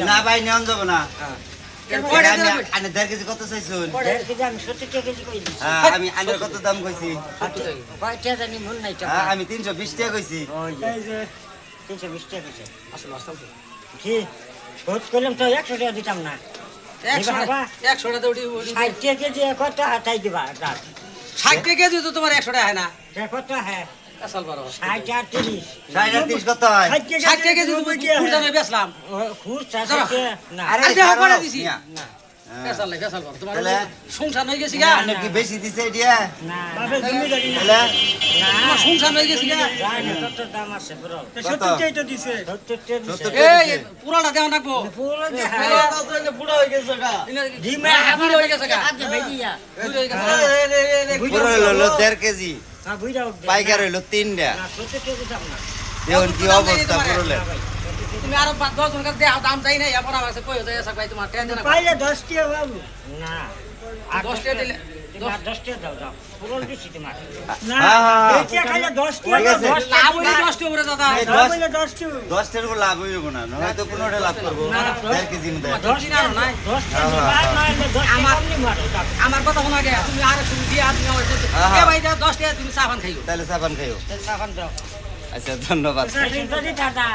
না ভাই নেওয়া যাবে না আনে 1.5 কেজি কত চাইছুন আমি আনের কত দাম কইছি আমি 320 টাকা কইছি করলাম তো 100 টাকা দিতাম না 100 টাকা উঠি 60 কেজি কত হাতাই দিবা 60 টাকা দিও তো তোমার 100 টাকা হয় না কত হ্যাঁ আসল বড় 60 আর 30 30 কত হয় 60 টাকা দিও তুমি খুঁজা বেচলাম খুশ না আরে দেহ করে দিছি না বেচাল বড় তোমার তাহলে সংসার হয়ে গেছি গা আনে কি বেশি দিছে দিয়া না বাবা জমিদারি না তাহলে তোমার সংসার হয়ে গেছি গা জানি কত দাম আছে বড় কত 70 টাকা দিছে 70 টাকা দিছে এই পুরাটা দেও রাখবো পুরো দেখা বুড়া হয়ে গেছে গা ডিমে বুড়ো হয়ে গেছে গা আগে ভেজিয়া বুড়ো হয়ে গেছে পুরো হলো 1.5 কেজি হ্যাঁ বুইরা উঠবে পাইকার হইলো 3টা না 70 টাকা দিতাম না দেখুন কি অবস্থা পুরোলে তুমি আরো 10 জন কাছে দাও দাম চাই না এবার আমাকে কই হয়ে যাক ভাই তোমার টেনশন না পাইলে 10 টাকা বাবু না 10 টাকা দিলে 10 টাকা দাও দাও পুরো দিছি তোমার না হ্যাঁ, হ্যাঁ। বেচে খাইলে 10 ঠিক টাকা আছে। 10 লাভ হইলে 10 টাকা করে দাদা এই দাম হইলে 10 টাকা 10 টাকার উপর লাভ হইব না হয়তো 15টা লাভ করবো না, 1.5 কেজি মতো 10 দিন আর নাই 10 টাকা দিবা নাইলে 10 টাকা আপনি মারো আমার কথা শোনা গে তুমি আর শুন দিয়া তুমি আমার এ ভাই 10 টাকা তুমি সাবান খাইও তাহলে সাবান খাইও সাবান দাও আচ্ছা ধন্যবাদ দাদা